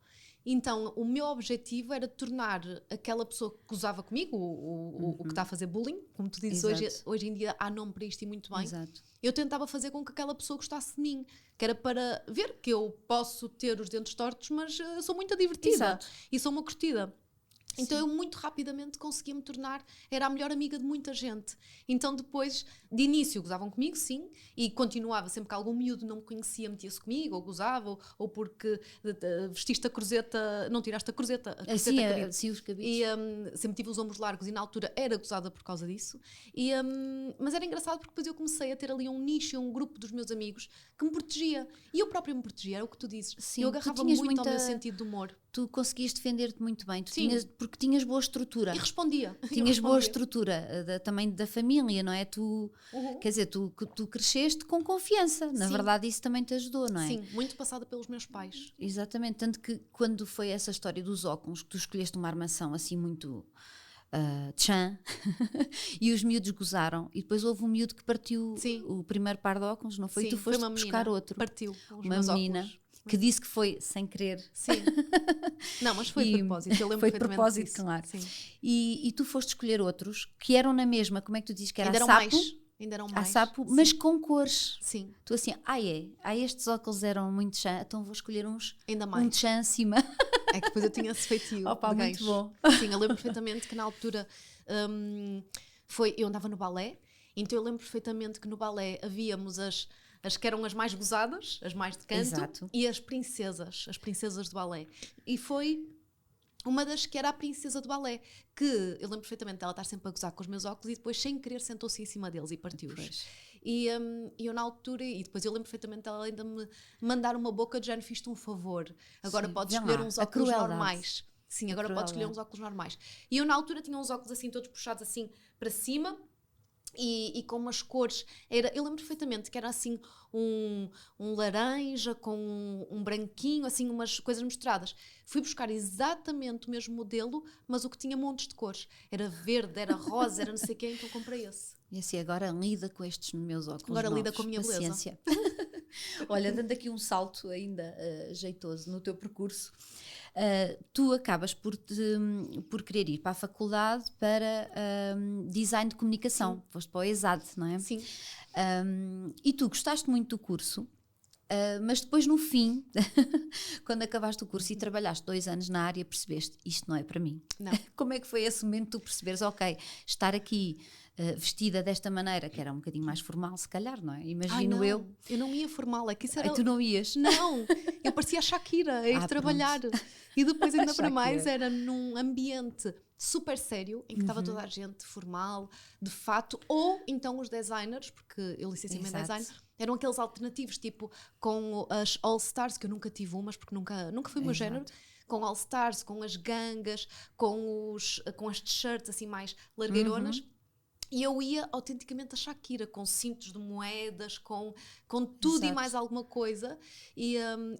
Então, o meu objetivo era tornar aquela pessoa que gozava comigo, o que está a fazer bullying, como tu dizes, hoje em dia há nome para isto e muito bem. Exato. Eu tentava fazer com que aquela pessoa gostasse de mim, que era para ver que eu posso ter os dentes tortos, mas sou muito divertida e sou uma curtida. Então eu muito rapidamente conseguia me tornar, era a melhor amiga de muita gente. Então depois, de início gozavam comigo, sim, e continuava sempre que algum miúdo não me conhecia, metia-se comigo, ou gozava, ou porque vestiste a cruzeta, não tiraste a cruzeta Assim os cabides. E sempre tive os ombros largos e na altura era gozada por causa disso. Mas era engraçado porque depois eu comecei a ter ali um nicho, um grupo dos meus amigos que me protegia. E eu própria me protegia, era o que tu dizes. Sim, eu agarrava muito ao meu sentido de humor. tu conseguias defender-te muito bem, Sim. porque tinhas boa estrutura. E respondia. Tinhas boa estrutura também da família, não é? Quer dizer, tu cresceste com confiança. Na Sim. verdade, isso também te ajudou, não é? Sim, muito passada pelos meus pais. Exatamente. Tanto que quando foi essa história dos óculos, que tu escolheste uma armação assim muito tchan, e os miúdos gozaram, e depois houve um miúdo que partiu o primeiro par de óculos, não foi? Sim, E tu foste foi uma buscar menina, outro. partiu uma menina. óculos. Que disse que foi sem querer. Sim. Não, mas foi de propósito. Eu lembro foi de perfeitamente propósito, disso. claro. Sim. E tu foste escolher outros que eram na mesma, como é que tu dizes que era? Ainda eram sapo? mais. Ainda eram mais. Sapo, mas com cores. Sim. Tu assim, estes óculos eram muito chã, então vou escolher uns ainda mais. Um de chã acima. É que depois eu tinha esse feitio. Opa, de muito gancho. bom. Sim, eu lembro perfeitamente que na altura eu andava no balé, então eu lembro perfeitamente que no balé havíamos as que eram as mais gozadas, as mais de canto, Exato. e as princesas do balé. E foi uma das que era a princesa do balé, que eu lembro perfeitamente dela estar sempre a gozar com os meus óculos e depois, sem querer, sentou-se em cima deles e partiu-os. E eu na altura, e depois eu lembro perfeitamente dela ainda me mandar uma boca de género, fiz-te um favor, agora podes escolher uns óculos normais. Sim, agora podes escolher uns óculos normais. E eu na altura tinha uns óculos assim, todos puxados assim para cima, e com umas cores, eu lembro perfeitamente que era assim um laranja com um branquinho, assim umas coisas misturadas. Fui buscar exatamente o mesmo modelo, mas o que tinha montes de cores. Era verde, era rosa, era não sei o quê, então comprei esse. E assim, agora lida com estes meus óculos agora novos. Lida com a minha paciência. beleza. Olha, dando aqui um salto ainda jeitoso no teu percurso, tu acabas por querer ir para a faculdade para design de comunicação. Sim. Foste para o ESAD, não é? Sim. E tu gostaste muito do curso, mas depois no fim, quando acabaste o curso e trabalhaste 2 anos na área, percebeste, isto não é para mim. Não. Como é que foi esse momento de tu perceberes, ok, estar aqui vestida desta maneira, que era um bocadinho mais formal, se calhar, não é? Imagino não, eu. Eu não ia formal, é que isso era... tu não ias? Não, eu parecia a Shakira a ir trabalhar. E depois ainda para mais era num ambiente super sério, em que estava toda a gente formal, de fato, ou então os designers, porque eu licenciei-me em design, eram aqueles alternativos, tipo com as All-Stars, que eu nunca tive umas, porque nunca foi o meu género, com All-Stars, com as gangas, com as t-shirts assim mais largueironas. E eu ia autenticamente a Shakira, com cintos de moedas, com tudo e mais alguma coisa, e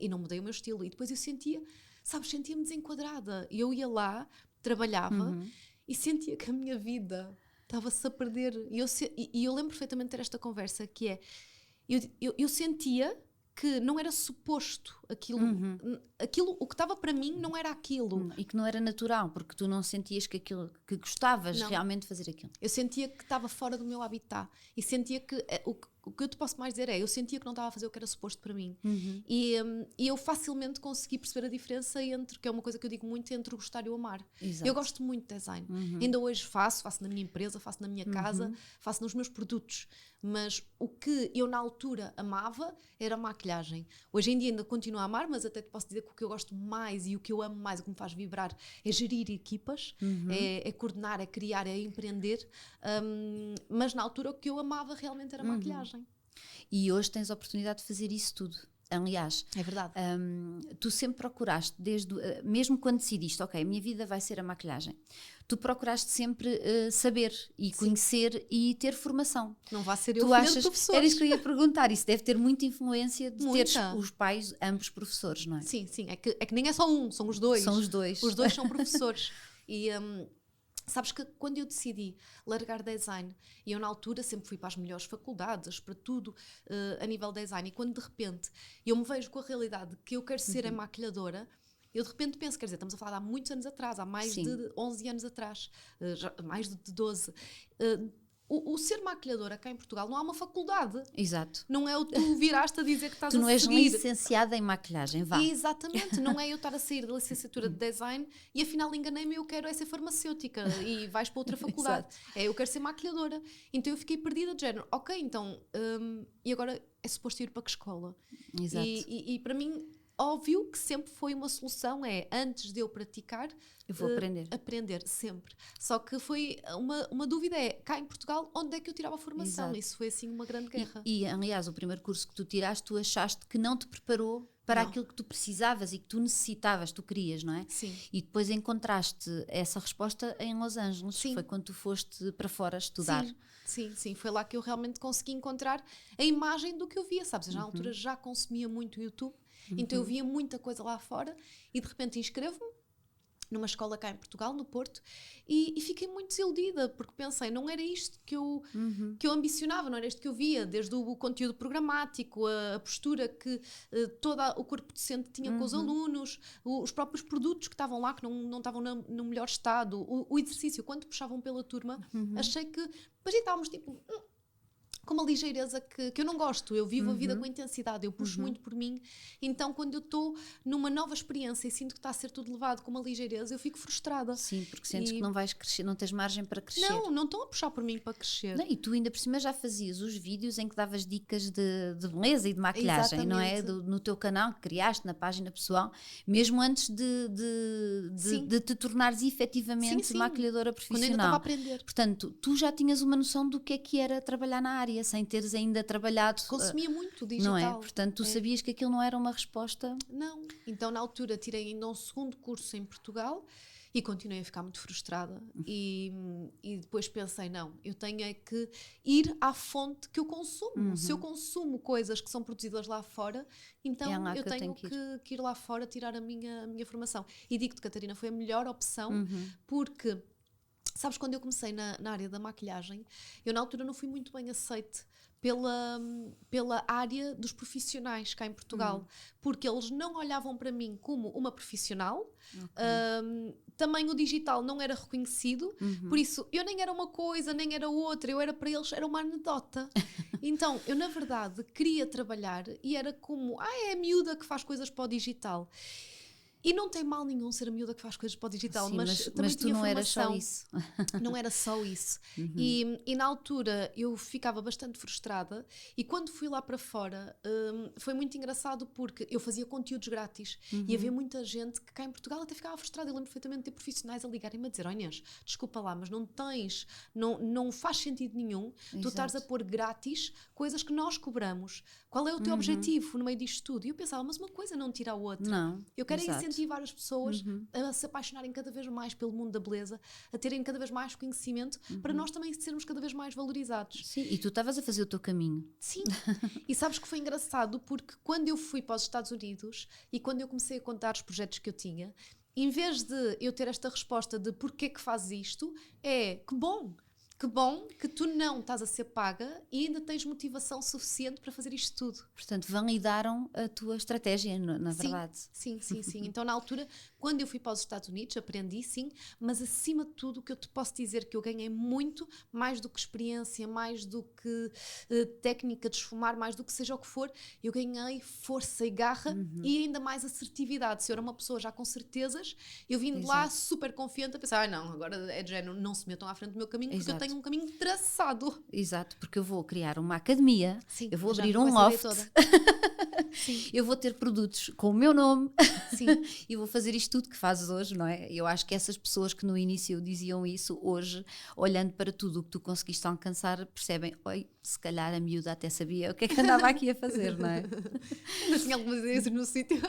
não mudei o meu estilo. E depois eu sentia-me desenquadrada. E eu ia lá, trabalhava, e sentia que a minha vida estava-se a perder. E eu lembro perfeitamente de ter esta conversa, que é, eu sentia que não era suposto aquilo, o que estava para mim não era aquilo. E que não era natural, porque tu não sentias que que gostavas realmente de fazer aquilo. Eu sentia que estava fora do meu habitat e sentia que, o que eu te posso mais dizer eu sentia que não estava a fazer o que era suposto para mim. E eu facilmente consegui perceber a diferença entre, que é uma coisa que eu digo muito, entre o gostar e o amar. Exato. Eu gosto muito de design. Ainda hoje faço na minha empresa, faço na minha casa, faço nos meus produtos. Mas o que eu na altura amava era a maquilhagem. Hoje em dia ainda continuo a amar, mas até te posso dizer que o que eu gosto mais e o que eu amo mais, o que me faz vibrar, é gerir equipas, é coordenar, é criar, é empreender. Mas na altura o que eu amava realmente era a maquilhagem. E hoje tens a oportunidade de fazer isso tudo. Aliás, é verdade. Tu sempre procuraste, mesmo quando decidiste, ok, a minha vida vai ser a maquilhagem, tu procuraste sempre saber e conhecer e ter formação. Não vai ser eu filha de professores. Era isso que eu ia perguntar, isso deve ter muita influência de teres os pais, ambos professores, não é? Sim, é que nem é só um, são os dois. São os dois. Os dois são professores. E... sabes que quando eu decidi largar design, e eu na altura sempre fui para as melhores faculdades, para tudo a nível design, e quando de repente eu me vejo com a realidade que eu quero ser a maquilhadora, eu de repente penso, quer dizer, estamos a falar de há muitos anos atrás, há mais de 11 anos atrás, mais de 12. O ser maquilhadora cá em Portugal não há uma faculdade. Exato. Não é o tu viraste a dizer que estás a seguir. Tu não és licenciada em maquilhagem, vá. Exatamente, não é eu estar a sair da licenciatura de design e afinal enganei-me, eu quero ser farmacêutica e vais para outra faculdade. Eu quero ser maquilhadora. Então eu fiquei perdida de género. Ok, então, e agora é suposto ir para que escola? Exato. E para mim, óbvio que sempre foi uma solução, antes de eu praticar, Eu vou aprender. Aprender, sempre. Só que foi uma dúvida, cá em Portugal, onde é que eu tirava a formação? Exato. Isso foi assim uma grande guerra. E, aliás, o primeiro curso que tu tiraste, tu achaste que não te preparou para Não. aquilo que tu precisavas e que tu necessitavas, tu querias, não é? Sim. E depois encontraste essa resposta em Los Angeles. Sim. Foi quando tu foste para fora estudar. Sim. Foi lá que eu realmente consegui encontrar a imagem do que eu via, sabes? Eu, na altura já consumia muito o YouTube, então eu via muita coisa lá fora e de repente inscrevo-me numa escola cá em Portugal, no Porto, e fiquei muito desiludida, porque pensei, não era isto que eu ambicionava, não era isto que eu via, desde o conteúdo programático, a postura que todo o corpo docente tinha com os alunos, os próprios produtos que estavam lá, que não estavam no melhor estado, o exercício, quando puxavam pela turma, achei que, depois estávamos tipo... com uma ligeireza que eu não gosto. Eu vivo a vida com intensidade, eu puxo muito por mim. Então, quando eu estou numa nova experiência e sinto que está a ser tudo levado com uma ligeireza, eu fico frustrada. Sim, porque sentes que não vais crescer, não tens margem para crescer. Não estão a puxar por mim para crescer. Não, e tu ainda por cima já fazias os vídeos em que davas dicas de beleza e de maquilhagem, Exatamente. não é? No teu canal que criaste, na página pessoal, mesmo antes de te tornares efetivamente Sim. maquilhadora Quando eu ainda profissional. estava a aprender. Portanto, tu já tinhas uma noção do que era trabalhar na área, sem teres ainda trabalhado. Consumia muito digital. Não é? Portanto, tu sabias que aquilo não era uma resposta. Não. Então, na altura, tirei ainda um segundo curso em Portugal e continuei a ficar muito frustrada. E depois pensei, não, eu tenho é que ir à fonte que eu consumo. Se eu consumo coisas que são produzidas lá fora, então eu tenho que ir lá fora tirar a minha formação. E digo-te, Catarina, foi a melhor opção, porque... Sabes, quando eu comecei na área da maquilhagem, eu na altura não fui muito bem aceite pela área dos profissionais cá em Portugal, porque eles não olhavam para mim como uma profissional, também o digital não era reconhecido, por isso eu nem era uma coisa, nem era outra, eu era para eles, era uma anedota. Então, eu na verdade queria trabalhar e era como, é a miúda que faz coisas para o digital. E não tem mal nenhum ser a miúda que faz coisas para o digital, Sim, mas também tu tinha não formação. Era só isso. Não era só isso. E na altura eu ficava bastante frustrada e quando fui lá para fora foi muito engraçado porque eu fazia conteúdos grátis e havia muita gente que cá em Portugal até ficava frustrada. Eu lembro perfeitamente de ter profissionais a ligarem-me a dizer: "Oh, Inês, desculpa lá, mas não faz sentido nenhum tu estares a pôr grátis coisas que nós cobramos. Qual é o teu objetivo no meio disto tudo?" E eu pensava, mas uma coisa não tira a outra. Não, eu quero incentivar as pessoas a se apaixonarem cada vez mais pelo mundo da beleza, a terem cada vez mais conhecimento, para nós também sermos cada vez mais valorizados. Sim, e tu estavas a fazer o teu caminho. Sim, e sabes que foi engraçado porque quando eu fui para os Estados Unidos e quando eu comecei a contar os projetos que eu tinha, em vez de eu ter esta resposta de porquê que fazes isto, que bom que tu não estás a ser paga e ainda tens motivação suficiente para fazer isto tudo. Portanto, validaram a tua estratégia, na verdade. Sim. Então, na altura, quando eu fui para os Estados Unidos, aprendi, sim, mas acima de tudo, o que eu te posso dizer que eu ganhei muito, mais do que experiência, mais do que técnica de esfumar, mais do que seja o que for, eu ganhei força e garra e ainda mais assertividade. Se eu era uma pessoa já com certezas, eu vim de lá super confiante a pensar, não, agora é de género, não se metam à frente do meu caminho, porque eu tenho um caminho traçado. Exato, porque eu vou criar uma academia, sim, eu vou abrir um loft, eu vou ter produtos com o meu nome e vou fazer isto tudo que fazes hoje, não é? Eu acho que essas pessoas que no início diziam isso, hoje, olhando para tudo o que tu conseguiste alcançar, percebem, oi, se calhar a miúda até sabia o que é que andava aqui a fazer, não é? Não tinha algumas ideias no sítio.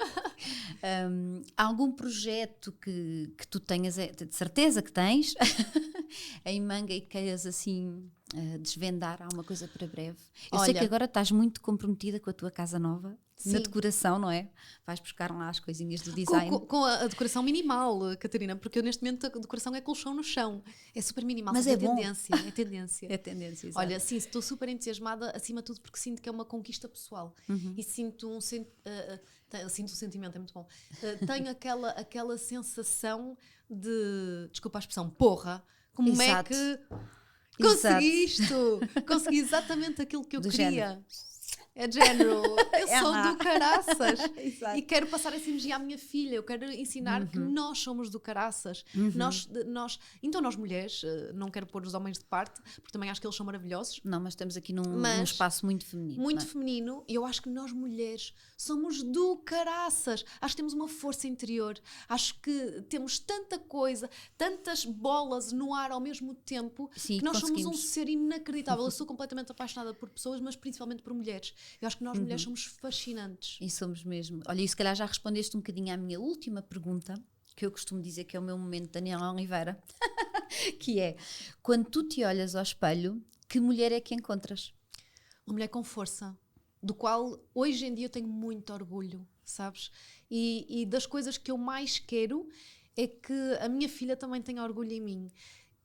Há algum projeto que tu tenhas, de certeza que tens, em manga e queiras assim desvendar alguma coisa para breve? Eu sei que agora estás muito comprometida com a tua casa nova, na decoração, não é? Vais buscar lá as coisinhas do design. Com a decoração minimal, Catarina, porque neste momento a decoração é colchão no chão. É super minimal, mas é tendência. É tendência. É tendência, exato. Olha, sim, estou super entusiasmada, acima de tudo, porque sinto que é uma conquista pessoal. E sinto um sentimento, é muito bom. Tenho aquela sensação de, desculpa a expressão, porra, como exato. é que consegui isto? Consegui exatamente aquilo que eu queria. Género. É de género, eu sou do caraças Exato. e quero passar essa energia à minha filha, eu quero ensinar que nós somos do caraças. Então nós mulheres, não quero pôr os homens de parte, porque também acho que eles são maravilhosos. Não, mas estamos aqui num espaço muito feminino. Muito feminino, e eu acho que nós mulheres somos do caraças. Acho que temos uma força interior, acho que temos tanta coisa, tantas bolas no ar ao mesmo tempo, Sim, que nós somos um ser inacreditável. Eu sou completamente apaixonada por pessoas, mas principalmente por mulheres. Eu acho que nós mulheres somos fascinantes. E somos mesmo. Olha, e se calhar já respondeste um bocadinho à minha última pergunta, que eu costumo dizer que é o meu momento Daniela Oliveira, que é, quando tu te olhas ao espelho, que mulher é que encontras? Uma mulher com força, do qual hoje em dia eu tenho muito orgulho, sabes? E das coisas que eu mais quero é que a minha filha também tenha orgulho em mim.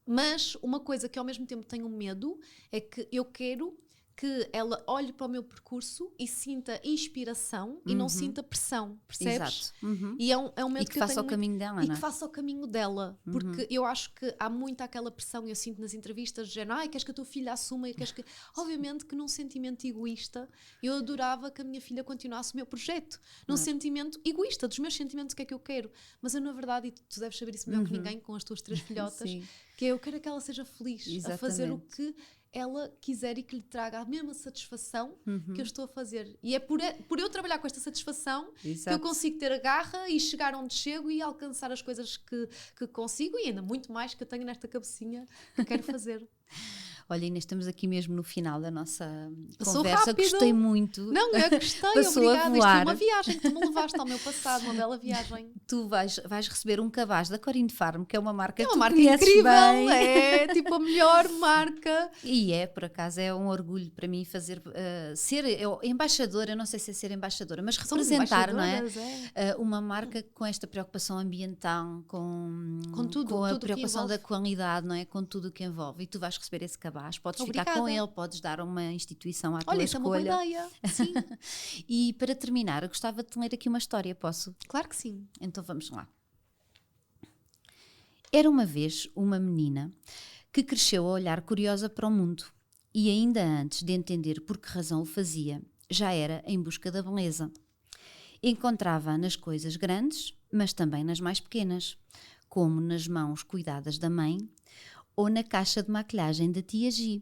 Mas uma coisa que ao mesmo tempo tenho medo é que eu quero que ela olhe para o meu percurso e sinta inspiração e não sinta pressão, percebes? Exato. E é um medo E que faça o caminho dela, e não é? que faça o caminho dela, porque eu acho que há muito aquela pressão, eu sinto nas entrevistas, de género, queres que a tua filha assuma, e queres que... Obviamente que num sentimento egoísta, eu adorava que a minha filha continuasse o meu projeto, num sentimento egoísta, dos meus sentimentos, o que é que eu quero, mas eu na verdade, e tu deves saber isso melhor que ninguém, com as tuas 3 filhotas, que eu quero que ela seja feliz, a fazer o que ela quiser e que lhe traga a mesma satisfação que eu estou a fazer. E é por eu trabalhar com esta satisfação que eu consigo ter a garra e chegar onde chego e alcançar as coisas que consigo e ainda muito mais que eu tenho nesta cabecinha que quero fazer. Olha, Inês, estamos aqui mesmo no final da nossa Passou conversa. rápido. Gostei muito. Não, eu gostei, Passou obrigada. a Isto voar. foi uma viagem que tu me levaste ao meu passado, uma bela viagem. Tu vais receber um cabaz da Corinne Farm, que é uma marca É que uma tu marca conheces incrível, bem. é tipo a melhor marca. E por acaso, é um orgulho para mim fazer, ser embaixadora, não sei se é ser embaixadora, mas Somos representar, não é? embaixadoras, Uma marca com esta preocupação ambiental, com tudo a que preocupação envolve. da qualidade, não é? Com tudo o que envolve. E tu vais receber esse cabaz, podes ficar Obrigada. com ele, podes dar a uma instituição à tua Olha, isso é uma boa escolha. ideia. Sim, E para terminar, eu gostava de te ler aqui uma história, posso? claro que sim. Então vamos lá. Era uma vez uma menina que cresceu a olhar curiosa para o mundo e ainda antes de entender por que razão o fazia, já era em busca da beleza. Encontrava-a nas coisas grandes, mas também nas mais pequenas, como nas mãos cuidadas da mãe ou na caixa de maquilhagem da tia Gi,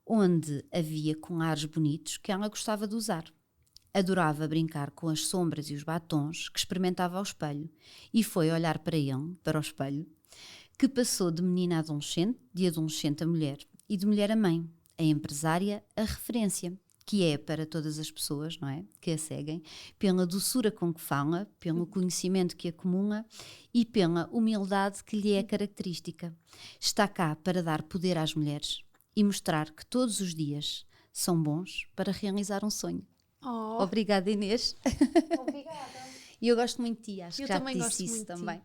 onde havia colares bonitos que ela gostava de usar. Adorava brincar com as sombras e os batons que experimentava ao espelho e foi olhar para ele, para o espelho, que passou de menina a adolescente, de adolescente a mulher e de mulher a mãe, a empresária, a referência, que é para todas as pessoas, não é? Que a seguem, pela doçura com que fala, pelo conhecimento que acumula e pela humildade que lhe é característica. Está cá para dar poder às mulheres e mostrar que todos os dias são bons para realizar um sonho. Oh, Obrigada, Inês. obrigada. E eu gosto muito de ti, acho Eu que já também te gosto disse isso muito de ti. também.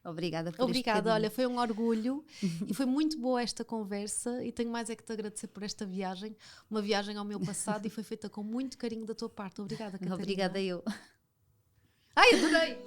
Obrigada por este Obrigada, bocadinho. olha, foi um orgulho e foi muito boa esta conversa e tenho mais é que te agradecer por esta viagem, uma viagem ao meu passado e foi feita com muito carinho da tua parte. Obrigada, Catarina. Obrigada eu. Ai, adorei!